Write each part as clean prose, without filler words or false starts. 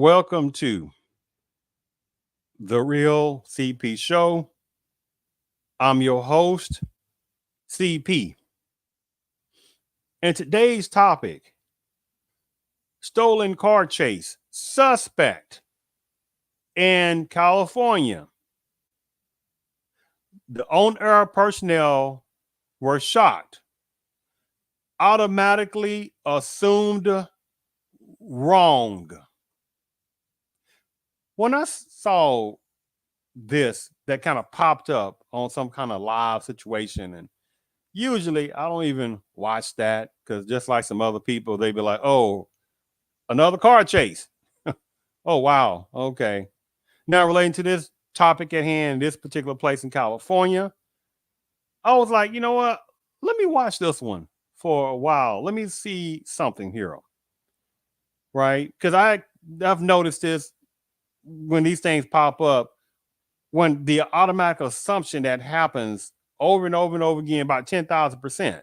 Welcome to the Real CP Show. I'm your host, CP. And today's topic, stolen car chase, suspect in California. The on-air personnel were shocked, automatically assumed wrong. When I saw this, that kind of popped up on some kind of live situation, and usually I don't even watch that because just like some other people, they be like, oh, another car chase. Oh, wow. Okay. Now, relating to this topic at hand, this particular place in California, I was like, you know what? Let me watch this one for a while. Let me see something here. Right. Because I've noticed this when these things pop up, when the automatic assumption that happens over and over and over again, about 10,000%,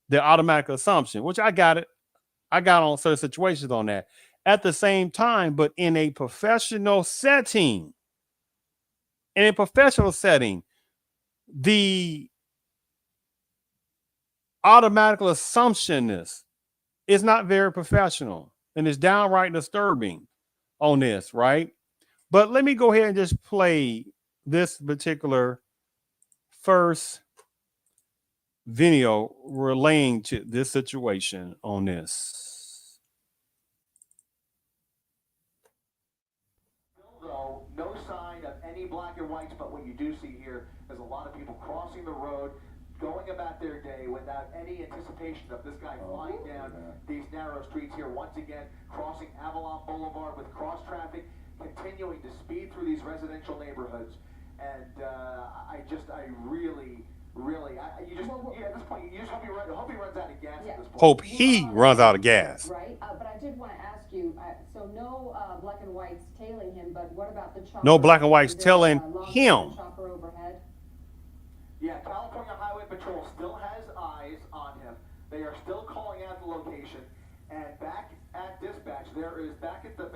the automatic assumption, which I got it. I got on certain situations on that at the same time, but in a professional setting, the automatic assumption is not very professional and it's downright disturbing on this, right? But let me go ahead and just play this particular first video relating to this situation on this. Though, no sign of any black and whites, but what you do see here is a lot of people crossing the road, going about their day without any anticipation of this guy flying down these narrow streets here. Once again, crossing Avalon Boulevard with cross traffic, continuing to speed through these residential neighborhoods. And at this point, you just hope he runs out of gas at this point. Hope he runs out of gas. Right, but I did want to ask you, so no black and whites tailing him, but what about the chopper? No black and whites tailing him. Chopper overhead? Yeah, California Highway Patrol still has eyes on him. They are still calling out the location. And back at dispatch, there is back at the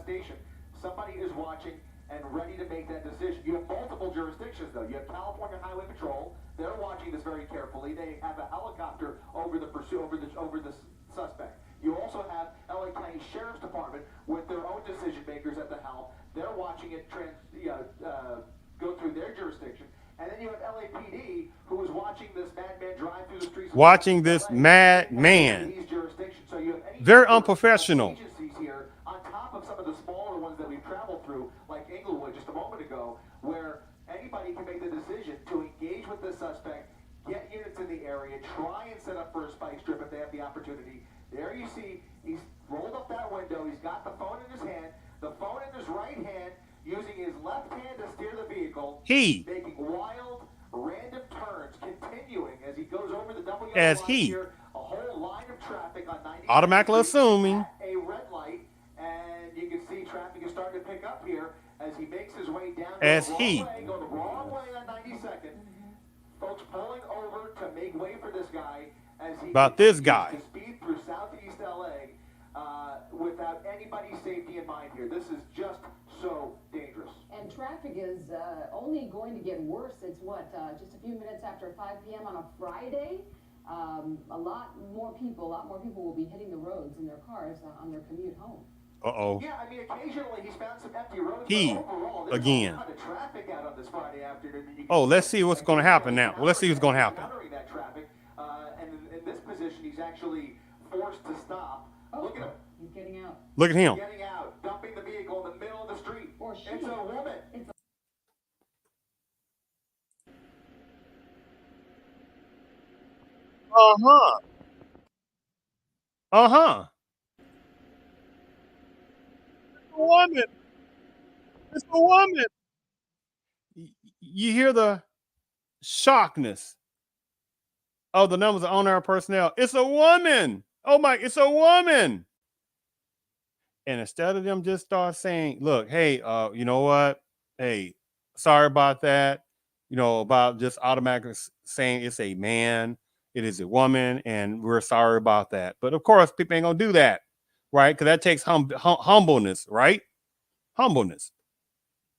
station, somebody is watching and ready to make that decision. You have multiple jurisdictions, though. You have California Highway Patrol. They're watching this very carefully. They have a helicopter over the suspect. You also have LA County Sheriff's Department with their own decision makers at the helm. They're watching it go through their jurisdiction. And then you have LAPD, who is watching this madman drive through the streets. Watching this madman. So you have very unprofessional. Agencies here, on top of some of the smaller ones that we've traveled through, like Inglewood just a moment ago, where anybody can make the decision to engage with the suspect, get units in the area, try and set up for a spike strip if they have the opportunity. There you see, he's rolled up that window, he's got the phone in his hand, the phone in his right hand, using his left hand to steer the vehicle, making wild, random turns, continuing as he goes over the double yellow line here, a whole line of traffic on 90. Automatically assuming a red light, and you can see traffic is starting to pick up here as he makes his way down go the wrong way on 92nd. Folks pulling over to make way for this guy as he to speed through southeast LA without anybody's safety in mind here. This is just so dangerous. And traffic is only going to get worse. It's just a few minutes after 5 p.m. on a Friday. A lot more people will be hitting the roads in their cars on their commute home. Yeah, I mean, occasionally he's found some empty roads. Overall, again. A lot of traffic out on this Friday afternoon. Let's see what's going to happen now. Let's see what's going to happen. That traffic, and in this position, he's actually forced to stop. Look at him. He's getting out. Look at him. Getting out, dumping the vehicle in the middle of the street. It's a woman. It's a woman. It's a woman. You hear the shockness of the numbers of on-air personnel. It's a woman. Oh my, it's a woman. And instead of them just start saying, look, hey, you know what? Hey, sorry about that. About just automatically saying it's a man, it is a woman, and we're sorry about that. But of course, people ain't gonna do that. right? Because that takes humbleness, right? Humbleness.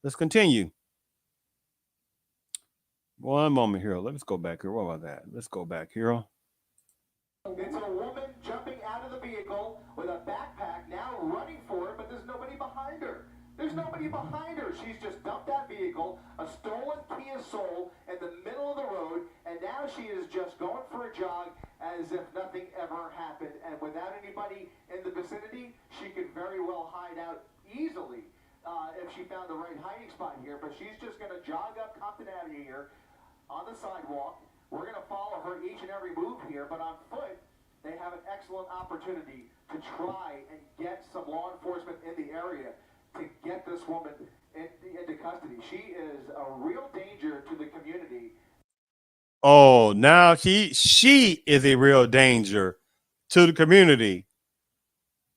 Let's continue. One moment here. Let's go back here. What about that? Let's go back here. It's a woman jumping out of the vehicle with a backpack, now running for it, but there's nobody behind her. There's nobody behind her. She's just dumped that vehicle, a stolen Kia Soul, in the middle of the road, and now she is just going for a jog as if nothing ever happened. And without anybody in the vicinity, she could very well hide out easily if she found the right hiding spot here. But she's just going to jog up Compton Avenue here on the sidewalk. We're going to follow her each and every move here, but on foot, they have an excellent opportunity to try and get some law enforcement in the area to get this woman into custody. She is a real danger to the community. Oh, now she is a real danger to the community.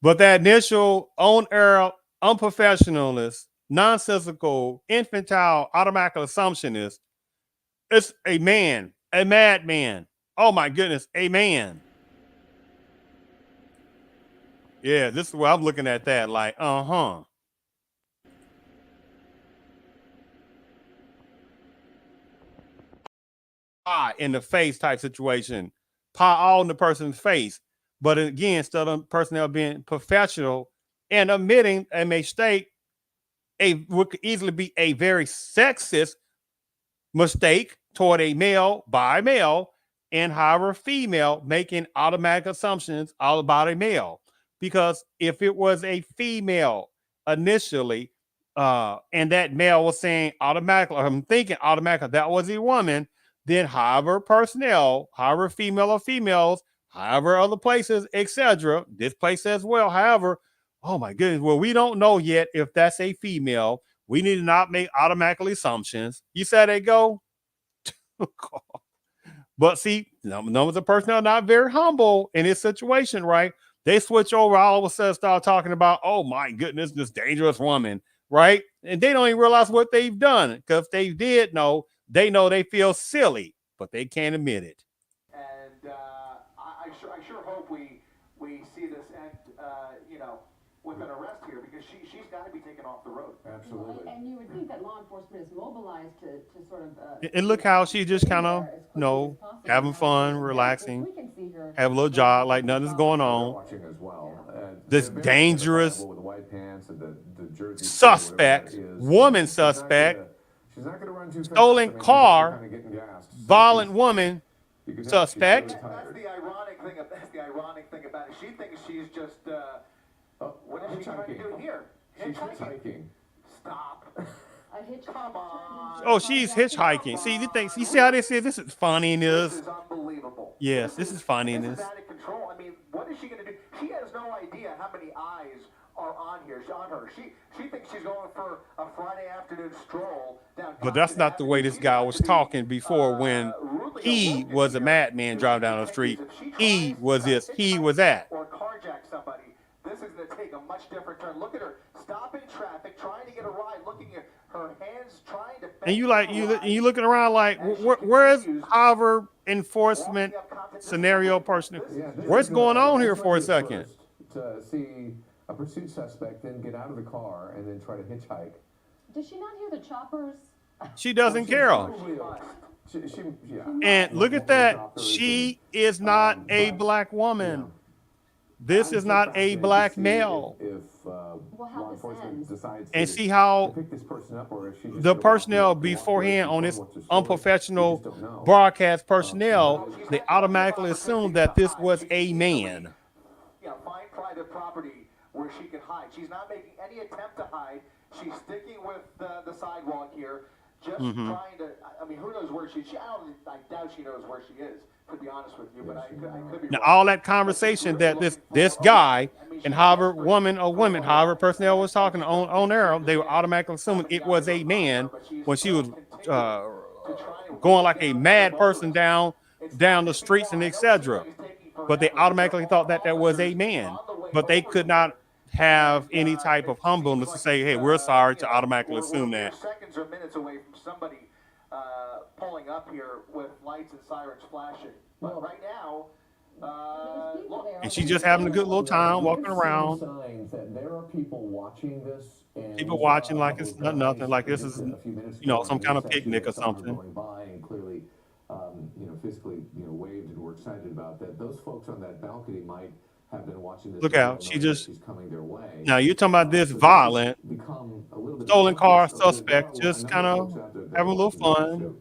But that initial on-air unprofessionalist, nonsensical, infantile, automatic assumption is it's a man, a madman. Oh my goodness, a man. Yeah, this is where I'm looking at that like, pie in the face type situation, pie all in the person's face. But again, instead of personnel being professional and admitting a mistake, would easily be a very sexist mistake toward a male by a male, and however female making automatic assumptions all about a male. Because if it was a female initially, and that male was saying automatically, I'm thinking automatically that was a woman, then however personnel, however female or females, however other places, etc., this place as well, however, oh my goodness, well, we don't know yet if that's a female. We need to not make automatic assumptions. You said they go. But see, numbers of personnel not very humble in this situation, right? They switch over, all of a sudden start talking about, oh my goodness, this dangerous woman, right? And they don't even realize what they've done. Because if they did know they feel silly, but they can't admit it. And I sure hope we see this end, with an arrest here, because she's got to be taken off the road. Absolutely. And you would think that law enforcement is mobilized to sort of. And look how she just kind of, having fun, relaxing, have a little jog, like nothing's going on. This dangerous suspect, woman suspect, stolen car, violent woman suspect. That's the ironic thing about it. She thinks she's just. What is she trying to do here? She's hitchhiking. Stop. Come on. Oh, she's hitchhiking. See, you see how this is? This is funniness. This is unbelievable. Yes, this is funniness. This is out of control. I mean, what is she going to do? She has no idea how many eyes are on her. She thinks she's going for a Friday afternoon stroll down. But that's not the way this guy was talking before when he was a madman driving down the street. He was this. He was that. Or carjack somebody. This is going to take a much different turn. Look at her stopping traffic, trying to get a ride, looking at her hands, trying to. And you looking around like, where's however enforcement scenario person? What's going on here for a second? To see a pursuit suspect, then get out of the car and then try to hitchhike. Does she not hear the choppers? She doesn't care. And look at that. She is not a black woman. This is not a black male. And see how the personnel beforehand on this unprofessional broadcast personnel, they automatically assume that this was a man. Find private property where she can hide. She's not making any attempt to hide. She's sticking with the sidewalk here, just trying to. I mean, who knows where she? I doubt she knows where she is. To be honest with you, but I could be now, wrong. all that conversation that this guy and however woman or women, however personnel was talking on air, they were automatically assuming it was a man when she was going like a mad person down the streets and etc. But they automatically thought that was a man, but they could not have any type of humbleness to say, hey, we're sorry, to automatically assume that. We're seconds or minutes away from somebody pulling up here with lights and sirens flashing. But right now, And she's just having a good little time walking around. Signs that there are people watching this, and People watching like it's not nothing, like this is, a few minutes ago some kind of picnic or saw her something. going by and clearly, physically, waved and were excited about that. Those folks on that balcony might have been watching this. Look out, she just, she's coming their way. now you're talking about this violent stolen car suspect just kind of having a little fun,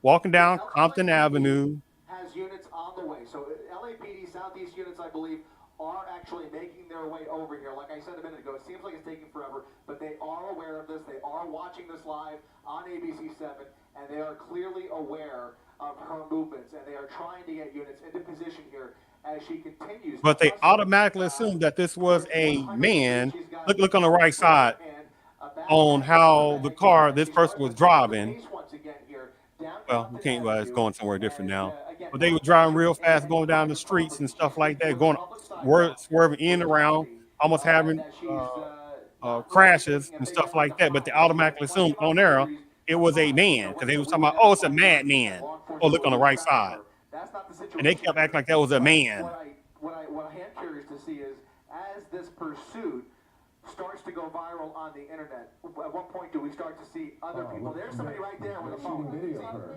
walking down Compton Avenue. Has units on the way. So LAPD Southeast units, I believe, are actually making their way over here. Like I said a minute ago, it seems like it's taking forever, but they are aware of this. They are watching this live on ABC7, and they are clearly aware of her movements, and they are trying to get units into position here as she continues. But they automatically assumed that this was a man. Look on the right side on how the car this person was driving. Well, we can't, it's going somewhere different now. But they were driving real fast, going down the streets and stuff like that, going swerving in and around, almost having crashes and stuff like that. But they automatically assumed on there it was a man, because they was talking about, oh, it's a madman. Oh, look on the right side. And they kept acting like that was a man. What I am curious to see is, as this pursuit starts to go viral on the internet, at what point do we start to see other people? There's somebody right there with a phone.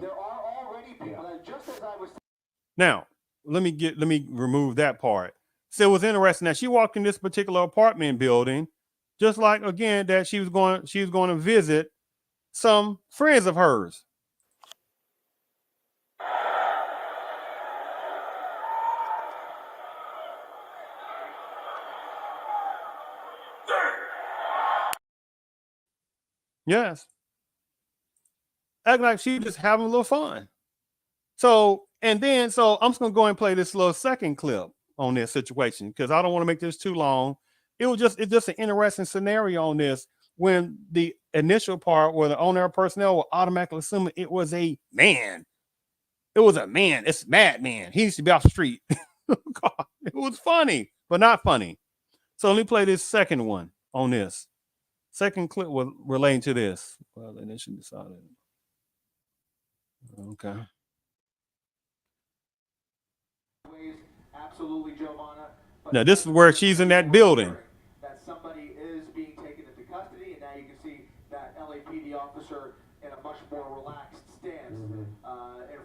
There are already people that, just as I was. Now, let me remove that part. So it was interesting that she walked in this particular apartment building, just like, again, that she was going to visit some friends of hers. Yes. Acting like she just having a little fun. So I'm just gonna go and play this little second clip on this situation, because I don't want to make this too long. It's just an interesting scenario on this, when the initial part where the owner personnel were automatically assuming it was a man. It was a man. It's a madman. He needs to be off the street. God, it was funny, but not funny. So let me play this second one on this. Second clip was relating to this. Well, then it should decide it. Okay. Absolutely, Giovanna. Now this is where she's in that building. That somebody is being taken into custody, and now you can see that LAPD officer in a much more relaxed stance in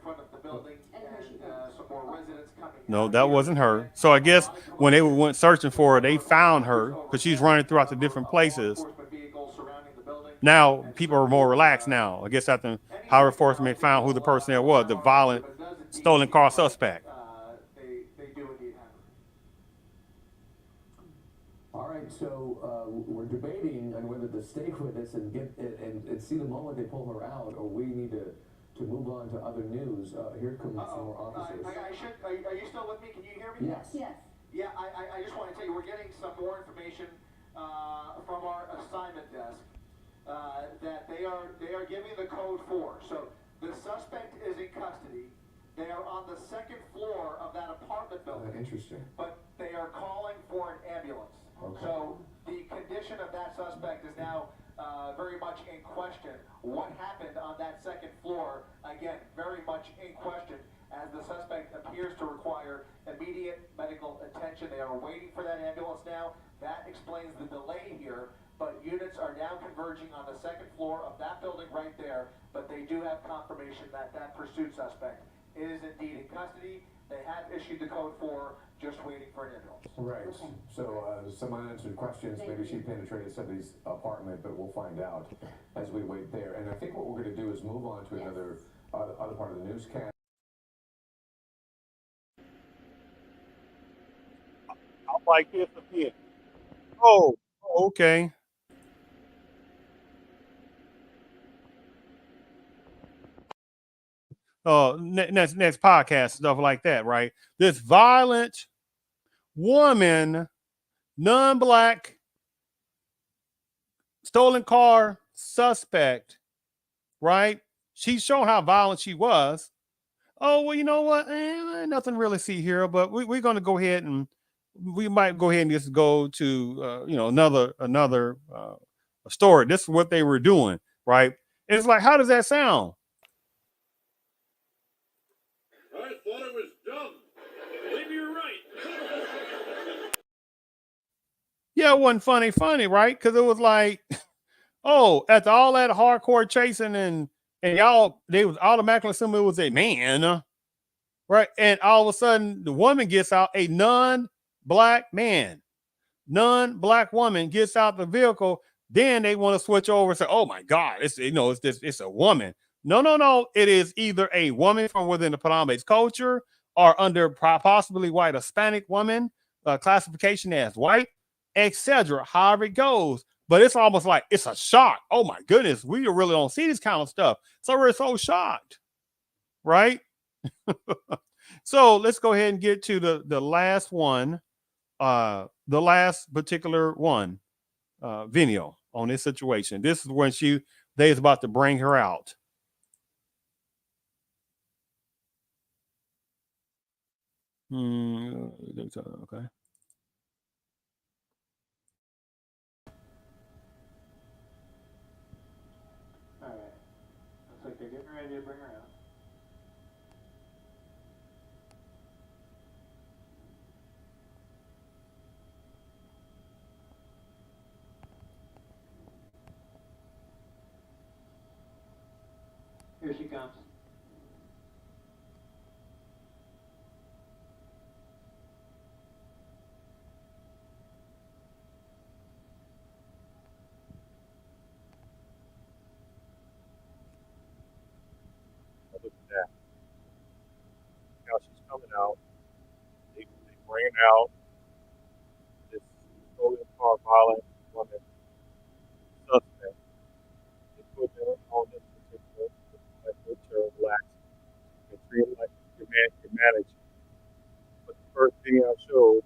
front of the building, and some more residents coming. No, that wasn't her. So I guess when they went searching for her, they found her because she's running throughout the different places. Now people are more relaxed now. I guess after Howard enforcement found who the personnel was, the violent stolen car suspect. They do indeed have her. All right, so we're debating on whether to stay with this and get and see the moment they pull her out, or we need to move on to other news. Here comes some more officers. Are you still with me? Can you hear me? Yes. Yes. Yeah, I just want to tell you, we're getting some more information from our assignment desk that they are giving the code 4. So the suspect is in custody. They are on the second floor of that apartment building. Interesting. But they are calling for an ambulance. Okay. So the condition of that suspect is now very much in question. What happened on that second floor, again, very much in question, as the suspect appears to require immediate medical attention. They are waiting for that ambulance now. That explains the delay here, but units are now converging on the second floor of that building right there, but they do have confirmation that that pursuit suspect is indeed in custody. They have issued the code 4, just waiting for an ambulance. Right. Okay. So some unanswered questions. Maybe she penetrated somebody's apartment, but we'll find out as we wait there. And I think what we're going to do is move on to another other part of the newscast. I'm like this again. Oh, okay. Next podcast, stuff like that, right? This violent woman, non-black, stolen car suspect, right? She's shown how violent she was. Oh, well, you know what? Nothing really see here, but we're going to go ahead and we might go ahead and just go to another story. This is what they were doing, right? It's like, how does that sound? I thought it was dumb. Maybe you're right. Yeah, it wasn't funny, right? Because it was like, oh, after all that hardcore chasing and y'all, they was automatically assuming it was a man, right? And all of a sudden, the woman gets out, a non-black man, non-black woman gets out the vehicle. Then they want to switch over and say, "Oh my God, it's a woman." No, no, no. It is either a woman from within the Paname's culture or under possibly white Hispanic woman classification as white, etc. However it goes. But it's almost like it's a shock. Oh my goodness, we really don't see this kind of stuff. So we're so shocked, right? So let's go ahead and get to the last one, the last particular one, video on this situation. This is when they is about to bring her out. Okay. All right. Looks like they're getting ready to bring her out. Here she comes. Look at that. Now she's coming out. They bring her out. This stolen car violent woman suspect. They put her on this particular wheelchair relax and treat her like humanity. But the first video I showed,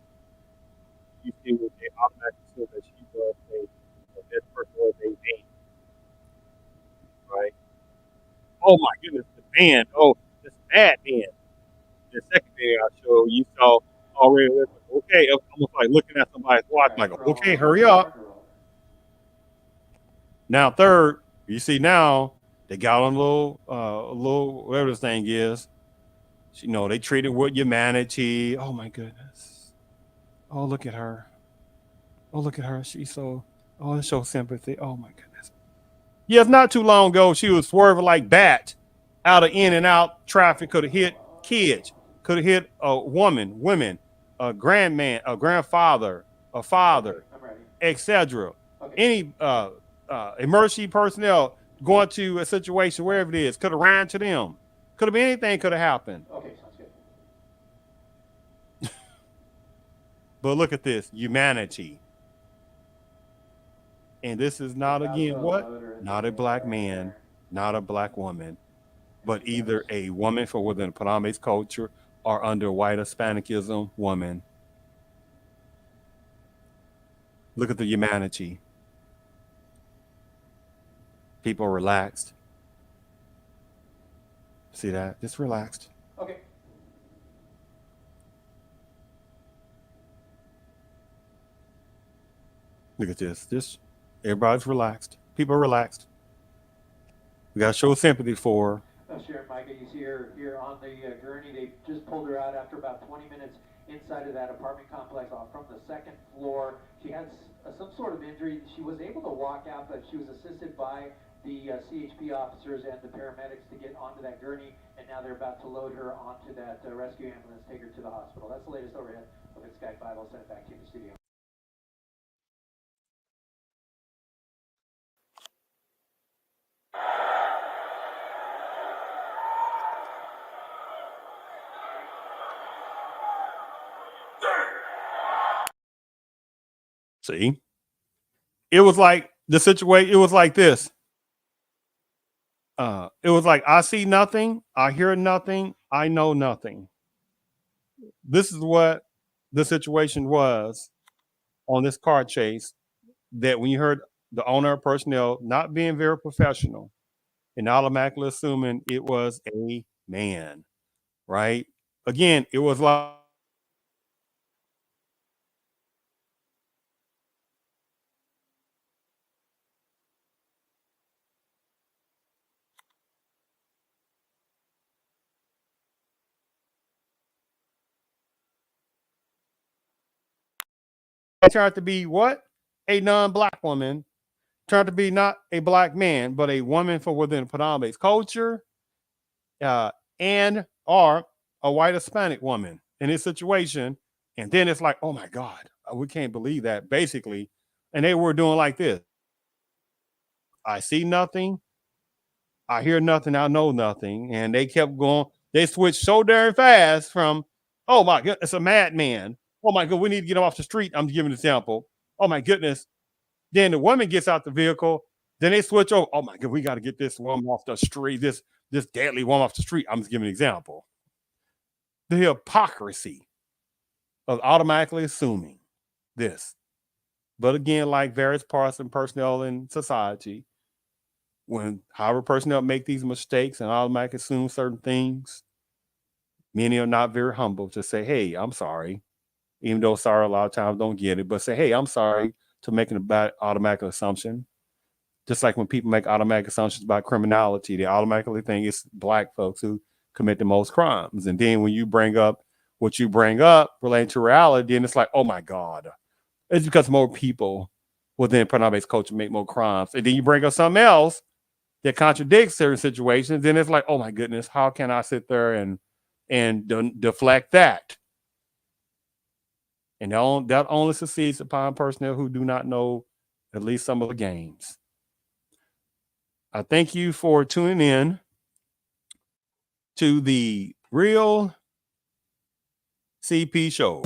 you see what they automatically assume that she was this person was a man, right? Oh my goodness, the man. Oh, this bad man. The second video I showed, you saw already. Okay, almost like looking at somebody's watch, like, okay, hurry up. Now, third, you see now they got on a little whatever this thing is. They treat it with humanity. Oh my goodness. Oh, look at her. Oh, look at her. She's so. Oh, it shows sympathy. Oh my goodness. Yes, not too long ago, she was swerving like bat out of in and out traffic. Could have hit kids. Could have hit a women, a grandman, a grandfather, a father, etc. Any emergency personnel going to a situation wherever it is could have ran to them. Could have been anything. Could have happened. Okay, sounds good. But look at this humanity. And this is not again what? Not a black man, not a black woman, but either a woman from within Paname's culture or under white Hispanicism woman. Look at the humanity. People relaxed. See that? Just relaxed. Okay. Look at this. Everybody's relaxed. People are relaxed. We gotta show sympathy for her. Sheriff Micah, you see her here on the gurney. They just pulled her out after about 20 minutes inside of that apartment complex from the second floor. She has some sort of injury. She was able to walk out, but she was assisted by the CHP officers and the paramedics to get onto that gurney, and now they're about to load her onto that rescue ambulance, take her to the hospital. That's the latest overhead. Look at Sky 5. I'll send it back to you in the studio. See? It was like the situation, it was like this. It was like I see nothing, I hear nothing, I know nothing. This is what the situation was on this car chase, that when you heard the owner of personnel not being very professional and automatically assuming it was a man, right? Again, it was like turn out to be what? A non-black woman, turned to be not a black man, but a woman from within predominant culture, and or a white Hispanic woman in this situation. And then it's like, oh my God, we can't believe that, basically. And they were doing like this. I see nothing, I hear nothing, I know nothing. And they kept going. They switched so darn fast from, oh my goodness, it's a madman. Oh my God, we need to get him off the street. I'm giving an example. Oh my goodness. Then the woman gets out the vehicle. Then they switch over. Oh my God, we got to get this woman off the street. This deadly woman off the street. I'm just giving an example. The hypocrisy of automatically assuming this. But again, like various parts and personnel in society, when however personnel make these mistakes and automatically assume certain things, many are not very humble to say, hey, I'm sorry. Even though sorry a lot of times don't get it, but say, hey, I'm sorry, to making a bad automatic assumption. Just like when people make automatic assumptions about criminality, they automatically think it's black folks who commit the most crimes. And then when you bring up what you bring up relating to reality, then it's like, oh my God, it's because more people within predominant culture make more crimes. And then you bring up something else that contradicts certain situations, then it's like, oh my goodness, how can I sit there and deflect that? And that only succeeds upon personnel who do not know at least some of the games. I thank you for tuning in to the Real CP Show.